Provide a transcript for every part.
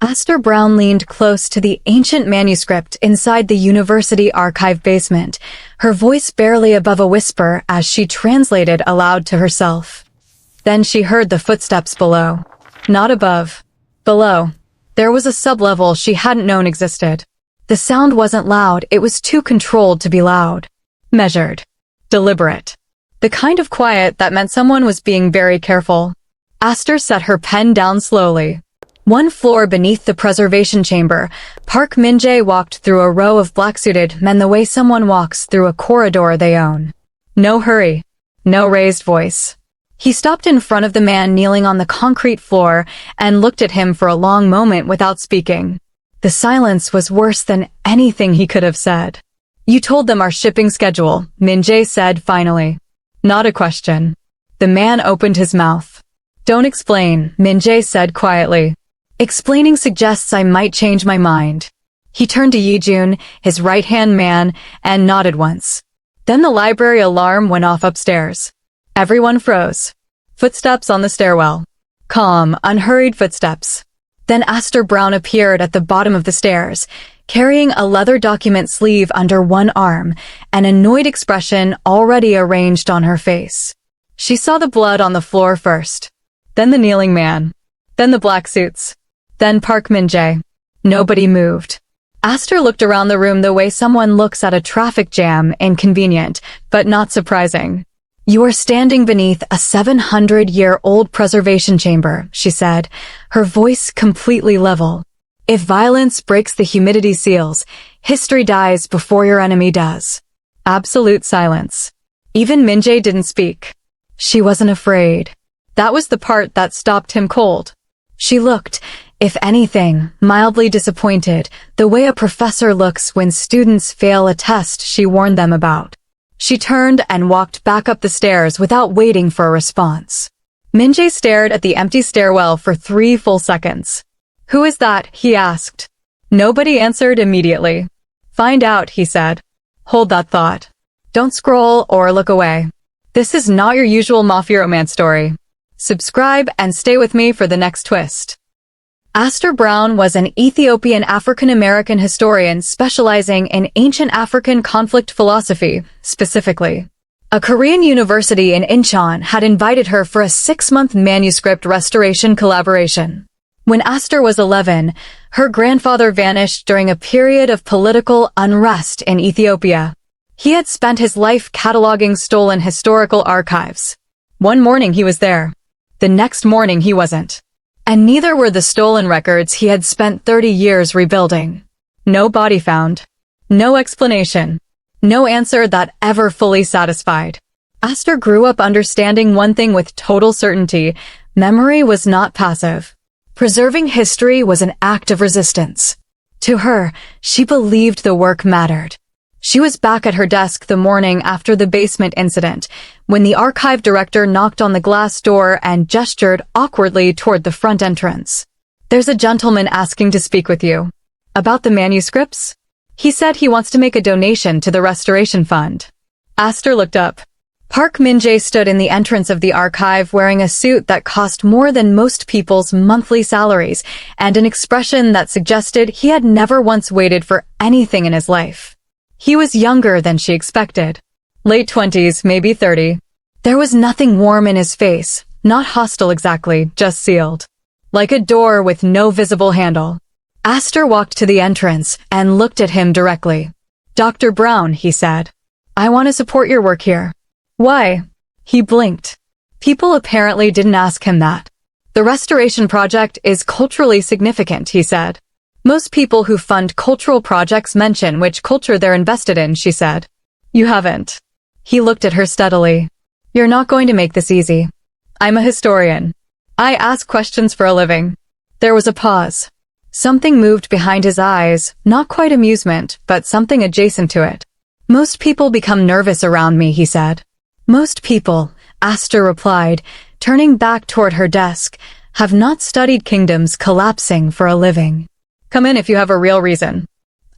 Aster Brown leaned close to the ancient manuscript inside the university archive basement, her voice barely above a whisper as she translated aloud to herself. Then she heard the footsteps below. Not above. Below. There was a sublevel she hadn't known existed. The sound wasn't loud, it was too controlled to be loud. Measured. Deliberate. The kind of quiet that meant someone was being very careful. Aster set her pen down slowly. One floor beneath the preservation chamber, Park Min-Jae walked through a row of black-suited men the way someone walks through a corridor they own. No hurry. No raised voice. He stopped in front of the man kneeling on the concrete floor and looked at him for a long moment without speaking. The silence was worse than anything he could have said. "You told them our shipping schedule," Min-Jae said finally. Not a question. The man opened his mouth. "Don't explain," Min-Jae said quietly. "Explaining suggests I might change my mind." He turned to Yi-jun, his right-hand man, and nodded once. Then the library alarm went off upstairs. Everyone froze. Footsteps on the stairwell. Calm, unhurried footsteps. Then Aster Brown appeared at the bottom of the stairs, carrying a leather document sleeve under one arm, an annoyed expression already arranged on her face. She saw the blood on the floor first. Then the kneeling man. Then the black suits. Then Park Min-Jae. Nobody moved. Aster looked around the room the way someone looks at a traffic jam, inconvenient, but not surprising. "You are standing beneath a 700-year-old preservation chamber," she said, her voice completely level. "If violence breaks the humidity seals, history dies before your enemy does." Absolute silence. Even Min-Jae didn't speak. She wasn't afraid. That was the part that stopped him cold. She looked, if anything, mildly disappointed, the way a professor looks when students fail a test she warned them about. She turned and walked back up the stairs without waiting for a response. Min-Jae stared at the empty stairwell for 3 full seconds. "Who is that?" he asked. Nobody answered immediately. "Find out," he said. "Hold that thought. Don't scroll or look away. This is not your usual Mafia romance story. Subscribe and stay with me for the next twist." Aster Brown was an Ethiopian-African-American historian specializing in ancient African conflict philosophy, specifically. A Korean university in Incheon had invited her for a 6-month manuscript restoration collaboration. When Aster was 11, her grandfather vanished during a period of political unrest in Ethiopia. He had spent his life cataloging stolen historical archives. One morning he was there. The next morning he wasn't. And neither were the stolen records he had spent 30 years rebuilding. No body found. No explanation. No answer that ever fully satisfied. Aster grew up understanding one thing with total certainty: memory was not passive. Preserving history was an act of resistance. To her, she believed the work mattered. She was back at her desk the morning after the basement incident, when the archive director knocked on the glass door and gestured awkwardly toward the front entrance. "There's a gentleman asking to speak with you." "About the manuscripts?" "He said he wants to make a donation to the restoration fund." Aster looked up. Park Min-Jae stood in the entrance of the archive wearing a suit that cost more than most people's monthly salaries and an expression that suggested he had never once waited for anything in his life. He was younger than she expected. Late 20s, maybe 30. There was nothing warm in his face, not hostile exactly, just sealed. Like a door with no visible handle. Aster walked to the entrance and looked at him directly. "Dr. Brown," he said. "I want to support your work here." "Why?" He blinked. People apparently didn't ask him that. "The restoration project is culturally significant," he said. "Most people who fund cultural projects mention which culture they're invested in," she said. "You haven't." He looked at her steadily. "You're not going to make this easy. I'm a historian. I ask questions for a living." There was a pause. Something moved behind his eyes, not quite amusement, but something adjacent to it. "Most people become nervous around me," he said. "Most people," Aster replied, turning back toward her desk, "have not studied kingdoms collapsing for a living. Come in if you have a real reason.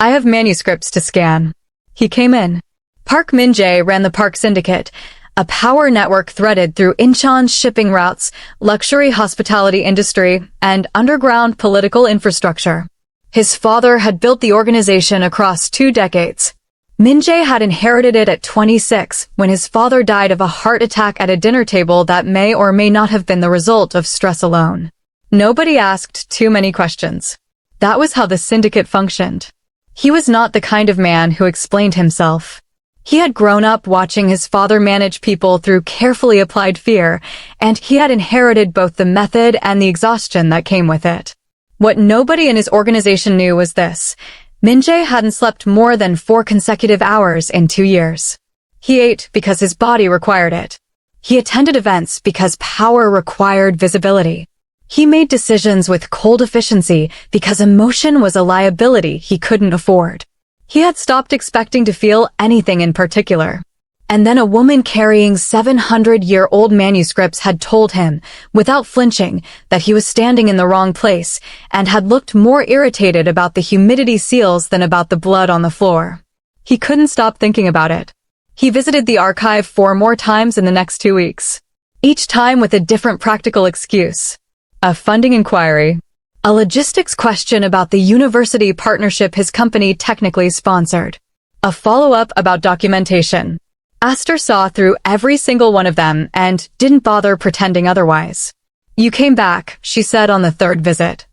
I have manuscripts to scan." He came in. Park Min-Jae ran the Park Syndicate, A power network threaded through Incheon's shipping routes, luxury hospitality industry, and underground political infrastructure. His father had built the organization across 2 decades. Min-Jae had inherited it at 26 when his father died of a heart attack at a dinner table that may or may not have been the result of stress alone. Nobody asked too many questions. That was how the syndicate functioned. He was not the kind of man who explained himself. He had grown up watching his father manage people through carefully applied fear, and he had inherited both the method and the exhaustion that came with it. What nobody in his organization knew was this: Min-Jae hadn't slept more than 4 consecutive hours in 2 years. He ate because his body required it. He attended events because power required visibility. He made decisions with cold efficiency because emotion was a liability he couldn't afford. He had stopped expecting to feel anything in particular. And then a woman carrying 700-year-old manuscripts had told him, without flinching, that he was standing in the wrong place and had looked more irritated about the humidity seals than about the blood on the floor. He couldn't stop thinking about it. He visited the archive 4 more times in the next 2 weeks, each time with a different practical excuse. A funding inquiry, a logistics question about the university partnership his company technically sponsored, a follow-up about documentation. Aster saw through every single one of them and didn't bother pretending otherwise. "You came back," she said on the 3rd visit.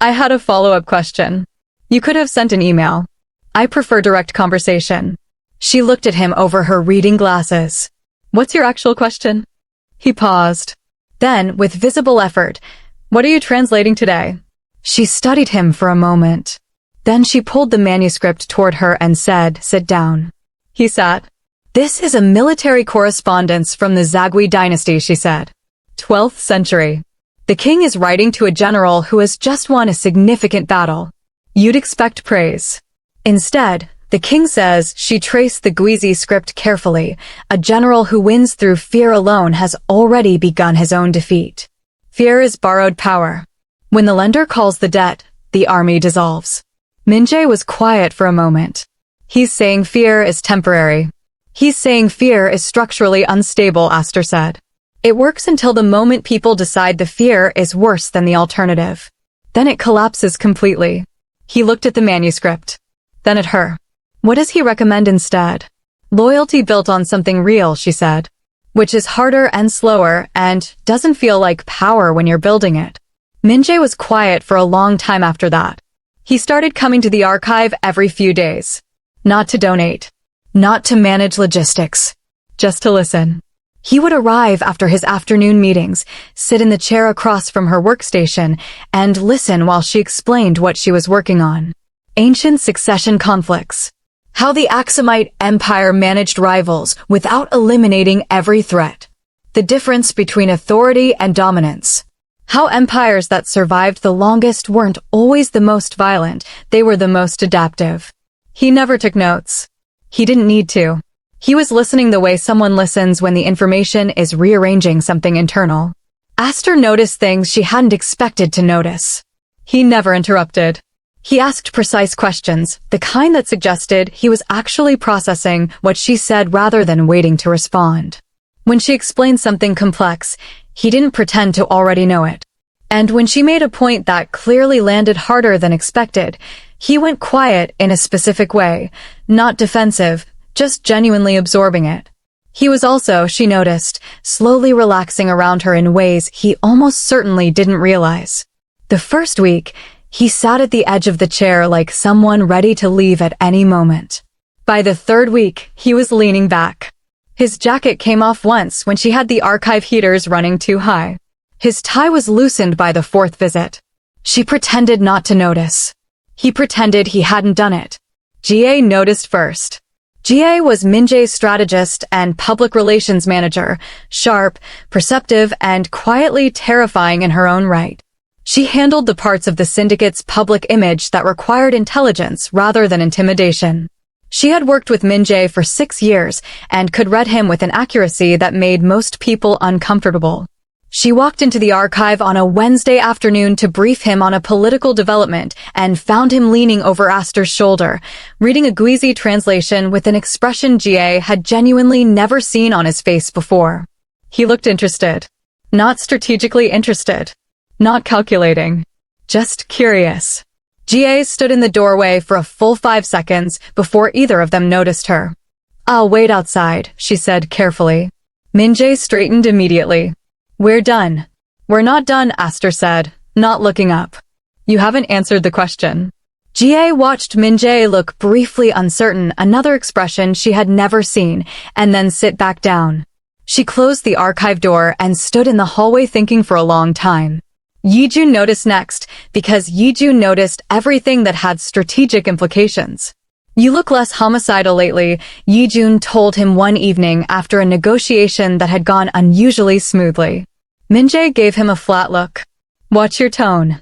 "I had a follow-up question. You could have sent an email. I prefer direct conversation." She looked at him over her reading glasses. "What's your actual question?" He paused. Then, with visible effort, "What are you translating today?" She studied him for a moment. Then she pulled the manuscript toward her and said, "Sit down." He sat. "This is a military correspondence from the Zagwe dynasty," she said. 12th century. The king is writing to a general who has just won a significant battle. You'd expect praise. Instead, the king says she traced the Guizi script carefully. A general who wins through fear alone has already begun his own defeat. Fear is borrowed power. When the lender calls the debt, the army dissolves. Min-Jae was quiet for a moment. "He's saying fear is temporary." "He's saying fear is structurally unstable," Aster said. "It works until the moment people decide the fear is worse than the alternative. Then it collapses completely." He looked at the manuscript. Then at her. "What does he recommend instead?" "Loyalty built on something real," she said. "Which is harder and slower and doesn't feel like power when you're building it." Min-Jae was quiet for a long time after that. He started coming to the archive every few days. Not to donate. Not to manage logistics. Just to listen. He would arrive after his afternoon meetings, sit in the chair across from her workstation, and listen while she explained what she was working on. Ancient succession conflicts. How the Aksumite Empire managed rivals without eliminating every threat. The difference between authority and dominance. How empires that survived the longest weren't always the most violent, they were the most adaptive. He never took notes. He didn't need to. He was listening the way someone listens when the information is rearranging something internal. Aster noticed things she hadn't expected to notice. He never interrupted. He asked precise questions, the kind that suggested he was actually processing what she said rather than waiting to respond. When she explained something complex, he didn't pretend to already know it. And when she made a point that clearly landed harder than expected, he went quiet in a specific way, not defensive, just genuinely absorbing it. He was also, she noticed, slowly relaxing around her in ways he almost certainly didn't realize. The first week, he sat at the edge of the chair like someone ready to leave at any moment. By the 3rd week, he was leaning back. His jacket came off once when she had the archive heaters running too high. His tie was loosened by the 4th visit. She pretended not to notice. He pretended he hadn't done it. Ga noticed first. Ga was Min-Jae's strategist and public relations manager, sharp, perceptive, and quietly terrifying in her own right. She handled the parts of the syndicate's public image that required intelligence rather than intimidation. She had worked with Min-Jae for 6 years and could read him with an accuracy that made most people uncomfortable. She walked into the archive on a Wednesday afternoon to brief him on a political development and found him leaning over Aster's shoulder, reading a Guizi translation with an expression Jae had genuinely never seen on his face before. He looked interested. Not strategically interested. Not calculating. Just curious. Jae stood in the doorway for a full 5 seconds before either of them noticed her. "I'll wait outside," she said carefully. Min-Jae straightened immediately. "We're done." "We're not done," Aster said, not looking up. "You haven't answered the question." Jae watched Min-Jae look briefly uncertain, another expression she had never seen, and then sit back down. She closed the archive door and stood in the hallway thinking for a long time. Yijun noticed next, because Yijun noticed everything that had strategic implications. "You look less homicidal lately," Yijun told him one evening after a negotiation that had gone unusually smoothly. Min-Jae gave him a flat look. "Watch your tone.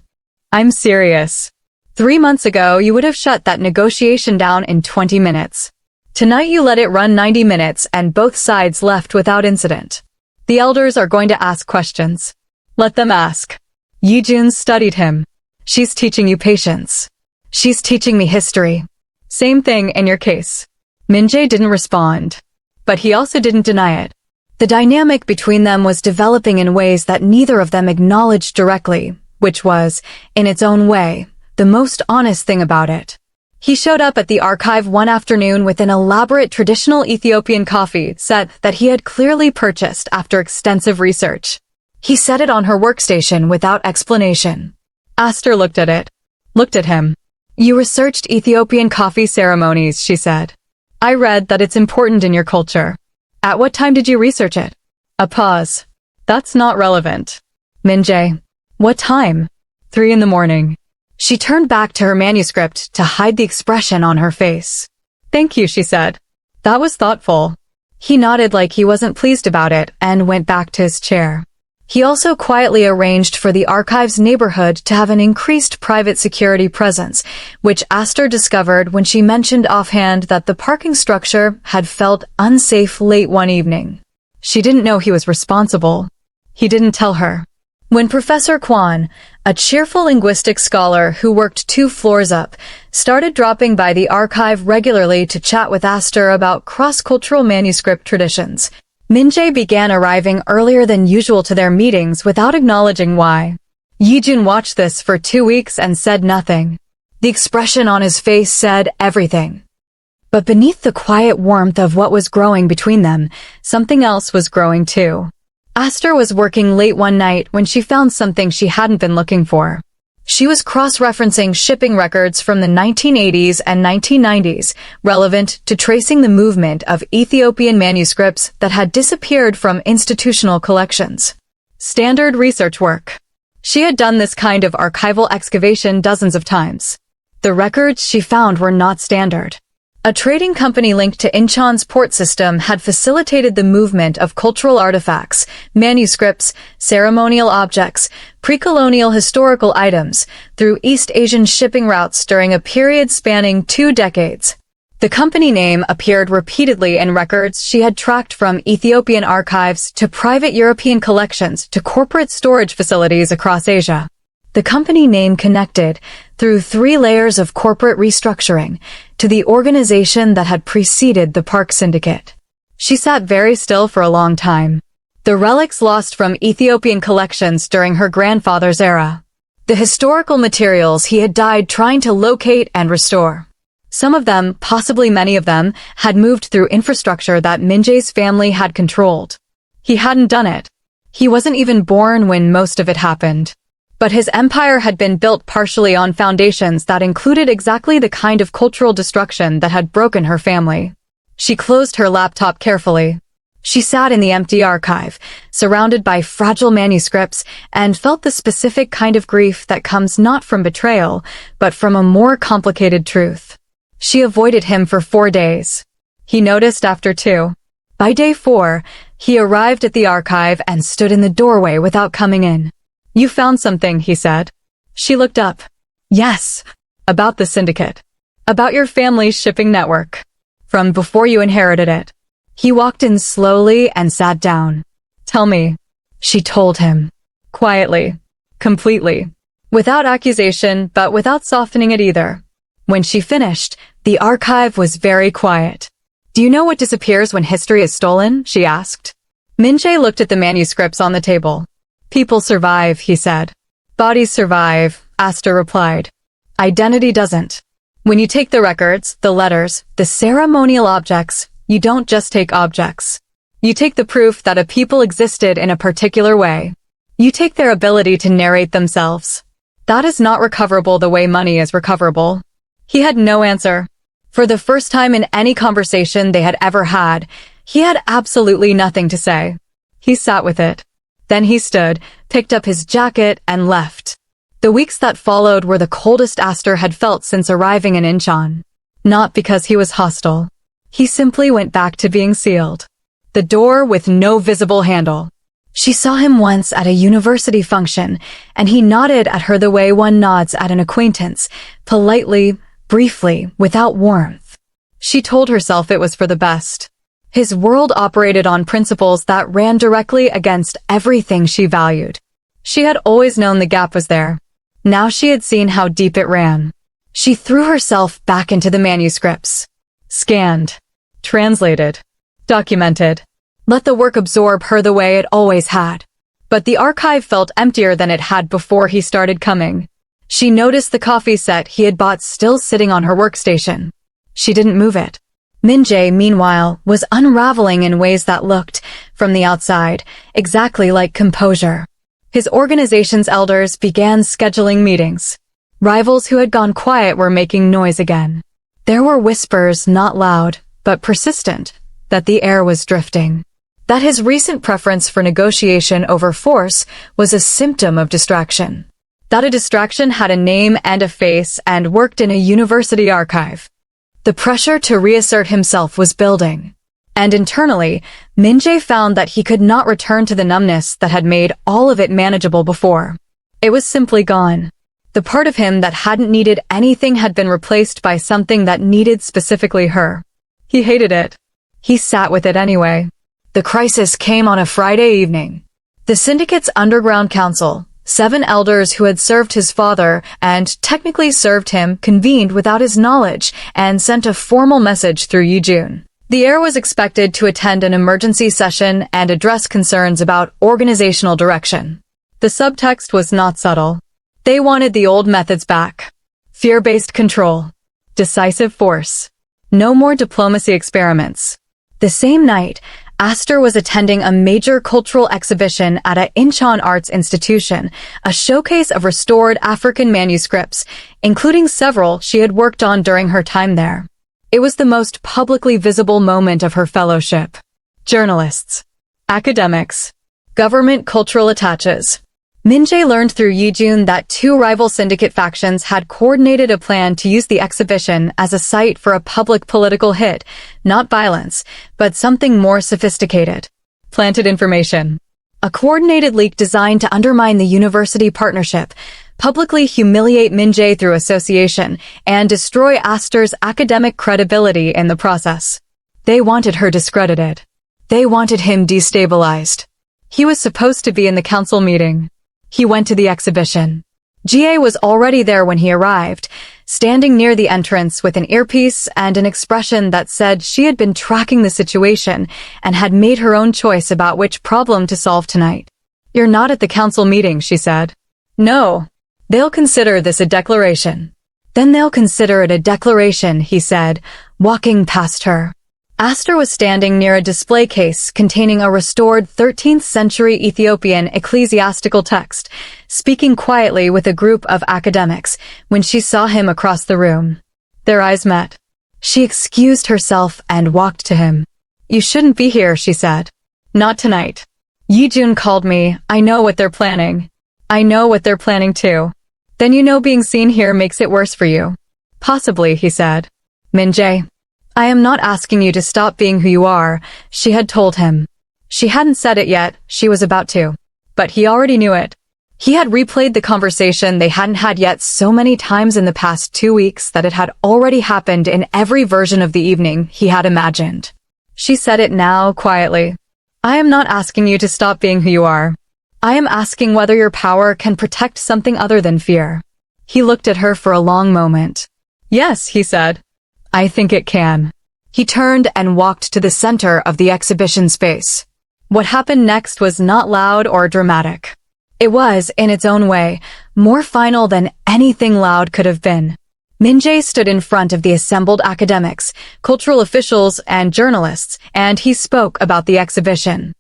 I'm serious. 3 months ago, you would have shut that negotiation down in 20 minutes. Tonight you let it run 90 minutes and both sides left without incident. The elders are going to ask questions. Let them ask." Yijun studied him. "She's teaching you patience. She's teaching me history. Same thing in your case." Min-Jae didn't respond. But he also didn't deny it. The dynamic between them was developing in ways that neither of them acknowledged directly, which was, in its own way, the most honest thing about it. He showed up at the archive one afternoon with an elaborate traditional Ethiopian coffee set that he had clearly purchased after extensive research. He set it on her workstation without explanation. Aster looked at it. Looked at him. "You researched Ethiopian coffee ceremonies," she said. "I read that it's important in your culture. At what time did you research it?" A pause. "That's not relevant." Min-Jae. "What time?" 3 in the morning. She turned back to her manuscript to hide the expression on her face. "Thank you," she said. "That was thoughtful." He nodded like he wasn't pleased about it and went back to his chair. He also quietly arranged for the archive's neighborhood to have an increased private security presence, which Aster discovered when she mentioned offhand that the parking structure had felt unsafe late one evening. She didn't know he was responsible. He didn't tell her. When Professor Kwon, a cheerful linguistics scholar who worked 2 floors up, started dropping by the archive regularly to chat with Aster about cross-cultural manuscript traditions, Min-Jae began arriving earlier than usual to their meetings without acknowledging why. Yijun watched this for 2 weeks and said nothing. The expression on his face said everything. But beneath the quiet warmth of what was growing between them, something else was growing too. Aster was working late one night when she found something she hadn't been looking for. She was cross-referencing shipping records from the 1980s and 1990s, relevant to tracing the movement of Ethiopian manuscripts that had disappeared from institutional collections. Standard research work. She had done this kind of archival excavation dozens of times. The records she found were not standard. A trading company linked to Incheon's port system had facilitated the movement of cultural artifacts, manuscripts, ceremonial objects, pre-colonial historical items through East Asian shipping routes during a period spanning 2 decades. The company name appeared repeatedly in records she had tracked from Ethiopian archives to private European collections to corporate storage facilities across Asia. The company name connected, through 3 layers of corporate restructuring, to the organization that had preceded the Park Syndicate. She sat very still for a long time. The relics lost from Ethiopian collections during her grandfather's era. The historical materials he had died trying to locate and restore. Some of them, possibly many of them, had moved through infrastructure that Min-Jae's family had controlled. He hadn't done it. He wasn't even born when most of it happened. But his empire had been built partially on foundations that included exactly the kind of cultural destruction that had broken her family. She closed her laptop carefully. She sat in the empty archive, surrounded by fragile manuscripts, and felt the specific kind of grief that comes not from betrayal, but from a more complicated truth. She avoided him for 4 days. He noticed after 2. By day 4, he arrived at the archive and stood in the doorway without coming in. "You found something," he said. She looked up. "Yes. About the syndicate. About your family's shipping network. From before you inherited it." He walked in slowly and sat down. "Tell me." She told him. Quietly. Completely. Without accusation, but without softening it either. When she finished, the archive was very quiet. Do you know what disappears when history is stolen? She asked. Min-Jae looked at the manuscripts on the table. People survive, he said. Bodies survive, Aster replied. Identity doesn't. When you take the records, the letters, the ceremonial objects, you don't just take objects. You take the proof that a people existed in a particular way. You take their ability to narrate themselves. That is not recoverable the way money is recoverable. He had no answer. For the first time in any conversation they had ever had, he had absolutely nothing to say. He sat with it. Then he stood, picked up his jacket, and left. The weeks that followed were the coldest Aster had felt since arriving in Incheon. Not because he was hostile. He simply went back to being sealed. The door with no visible handle. She saw him once at a university function, and he nodded at her the way one nods at an acquaintance, politely, briefly, without warmth. She told herself it was for the best. His world operated on principles that ran directly against everything she valued. She had always known the gap was there. Now she had seen how deep it ran. She threw herself back into the manuscripts. Scanned. Translated. Documented. Let the work absorb her the way it always had. But the archive felt emptier than it had before he started coming. She noticed the coffee set he had bought still sitting on her workstation. She didn't move it. Min-Jae, meanwhile, was unraveling in ways that looked, from the outside, exactly like composure. His organization's elders began scheduling meetings. Rivals who had gone quiet were making noise again. There were whispers, not loud, but persistent, that the air was drifting. That his recent preference for negotiation over force was a symptom of distraction. That a distraction had a name and a face and worked in a university archive. The pressure to reassert himself was building. And internally, Min-Jae found that he could not return to the numbness that had made all of it manageable before. It was simply gone. The part of him that hadn't needed anything had been replaced by something that needed specifically her. He hated it. He sat with it anyway. The crisis came on a Friday evening. The syndicate's underground council, 7 elders who had served his father and technically served him, convened without his knowledge and sent a formal message through Incheon. The heir was expected to attend an emergency session and address concerns about organizational direction. The subtext was not subtle. They wanted the old methods back. Fear-based control. Decisive force. No more diplomacy experiments. The same night, Aster was attending a major cultural exhibition at a Incheon arts institution, a showcase of restored African manuscripts, including several she had worked on during her time there. It was the most publicly visible moment of her fellowship. Journalists, academics, government cultural attaches. Min-Jae learned through Incheon that 2 rival syndicate factions had coordinated a plan to use the exhibition as a site for a public political hit, not violence, but something more sophisticated. Planted information. A coordinated leak designed to undermine the university partnership, publicly humiliate Min-Jae through association, and destroy Aster's academic credibility in the process. They wanted her discredited. They wanted him destabilized. He was supposed to be in the council meeting. He went to the exhibition. Jae was already there when he arrived, standing near the entrance with an earpiece and an expression that said she had been tracking the situation and had made her own choice about which problem to solve tonight. "You're not at the council meeting," she said. "No. They'll consider this a declaration." "Then they'll consider it a declaration," he said, walking past her. Aster was standing near a display case containing a restored 13th century Ethiopian ecclesiastical text, speaking quietly with a group of academics when she saw him across the room. Their eyes met. She excused herself and walked to him. "You shouldn't be here," she said. "Not tonight. Incheon called me. I know what they're planning. I know what they're planning too." "Then you know being seen here makes it worse for you." "Possibly," he said. "Min-Jae, I am not asking you to stop being who you are," she had told him. She hadn't said it yet, she was about to. But he already knew it. He had replayed the conversation they hadn't had yet so many times in the past 2 weeks that it had already happened in every version of the evening he had imagined. She said it now, quietly. "I am not asking you to stop being who you are. I am asking whether your power can protect something other than fear. He looked at her for a long moment. Yes, he said. I think it can. He turned and walked to the center of the exhibition space. What happened next was not loud or dramatic. It was, in its own way, more final than anything loud could have been. Min-Jae stood in front of the assembled academics, cultural officials, and journalists, and he spoke about the exhibition.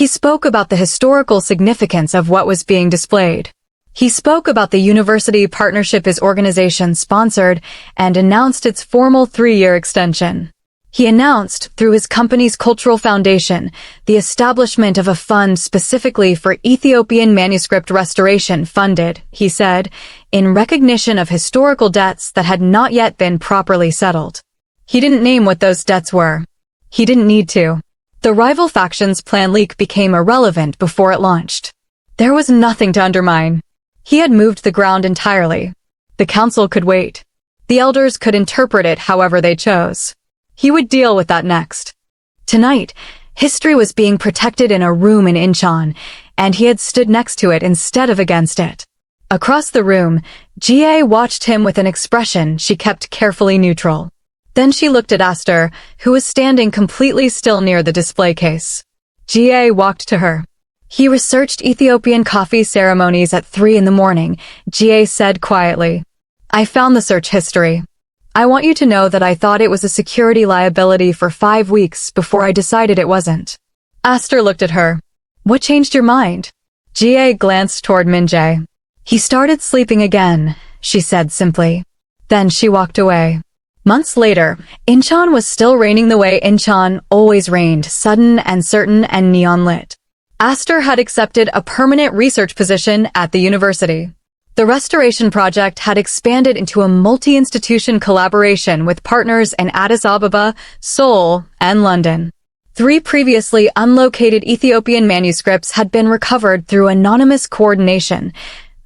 He spoke about the historical significance of what was being displayed. He spoke about the university partnership his organization sponsored and announced its formal 3-year extension. He announced, through his company's cultural foundation, the establishment of a fund specifically for Ethiopian manuscript restoration funded, he said, in recognition of historical debts that had not yet been properly settled. He didn't name what those debts were. He didn't need to. The rival faction's plan leak became irrelevant before it launched. There was nothing to undermine. He had moved the ground entirely. The council could wait. The elders could interpret it however they chose. He would deal with that next. Tonight, history was being protected in a room in Incheon, and he had stood next to it instead of against it. Across the room, Jae watched him with an expression she kept carefully neutral. Then she looked at Aster, who was standing completely still near the display case. Jae walked to her. He researched Ethiopian coffee ceremonies at 3 in the morning, Jae said quietly. I found the search history. I want you to know that I thought it was a security liability for 5 weeks before I decided it wasn't. Aster looked at her. What changed your mind? Jae glanced toward Min-Jae. He started sleeping again, she said simply. Then she walked away. Months later, Incheon was still raining the way Incheon always rained, sudden and certain and neon lit. Aster had accepted a permanent research position at the university. The restoration project had expanded into a multi-institution collaboration with partners in Addis Ababa, Seoul, and London. 3 previously unlocated Ethiopian manuscripts had been recovered through anonymous coordination.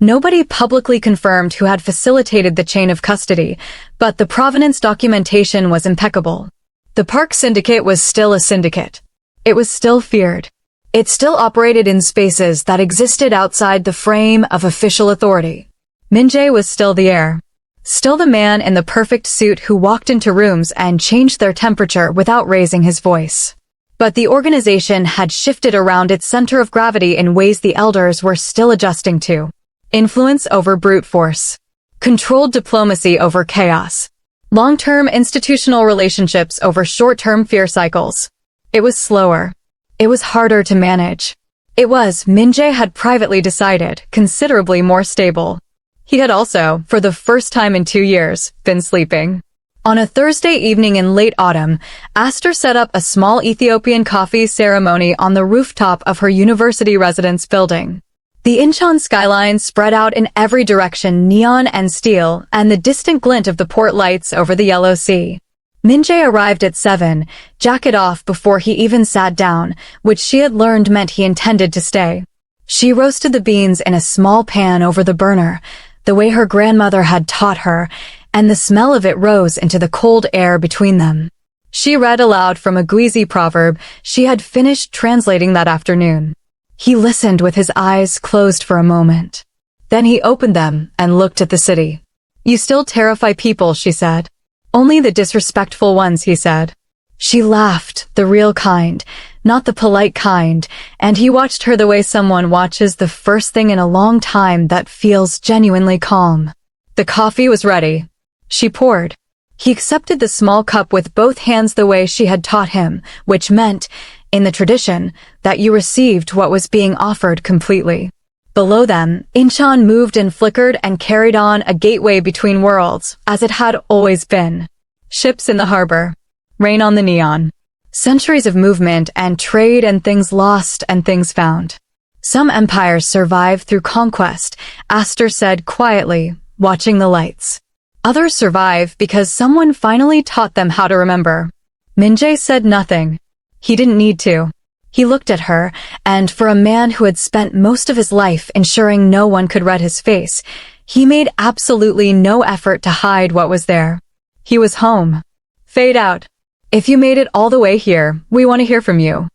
Nobody publicly confirmed who had facilitated the chain of custody, but the provenance documentation was impeccable. The Park Syndicate was still a syndicate. It was still feared. It still operated in spaces that existed outside the frame of official authority. Min-Jae was still the heir. Still the man in the perfect suit who walked into rooms and changed their temperature without raising his voice. But the organization had shifted around its center of gravity in ways the elders were still adjusting to. Influence over brute force. Controlled diplomacy over chaos. Long-term institutional relationships over short-term fear cycles. It was slower. It was harder to manage. It was, Min-Jae had privately decided, considerably more stable. He had also, for the first time in 2 years, been sleeping. On a Thursday evening in late autumn, Aster set up a small Ethiopian coffee ceremony on the rooftop of her university residence building. The Incheon skyline spread out in every direction, neon and steel, and the distant glint of the port lights over the yellow sea. Min-Jae arrived at 7, jacket off before he even sat down, which she had learned meant he intended to stay. She roasted the beans in a small pan over the burner, the way her grandmother had taught her, and the smell of it rose into the cold air between them. She read aloud from a Gwizi proverb she had finished translating that afternoon. He listened with his eyes closed for a moment. Then he opened them and looked at the city. You still terrify people, she said. Only the disrespectful ones, he said. She laughed, the real kind, not the polite kind, and he watched her the way someone watches the first thing in a long time that feels genuinely calm. The coffee was ready. She poured. He accepted the small cup with both hands the way she had taught him, which meant, in the tradition, that you received what was being offered completely. Below them, Incheon moved and flickered and carried on a gateway between worlds, as it had always been. Ships in the harbor. Rain on the neon. Centuries of movement and trade and things lost and things found. Some empires survive through conquest, Aster said quietly, watching the lights. Others survive because someone finally taught them how to remember. Min-Jae said nothing. He didn't need to. He looked at her, and for a man who had spent most of his life ensuring no one could read his face, he made absolutely no effort to hide what was there. He was home. Fade out. If you made it all the way here, we want to hear from you.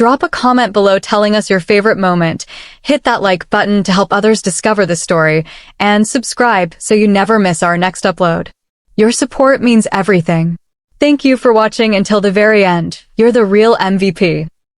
Drop a comment below telling us your favorite moment, hit that like button to help others discover the story, and subscribe so you never miss our next upload. Your support means everything. Thank you for watching until the very end. You're the real MVP.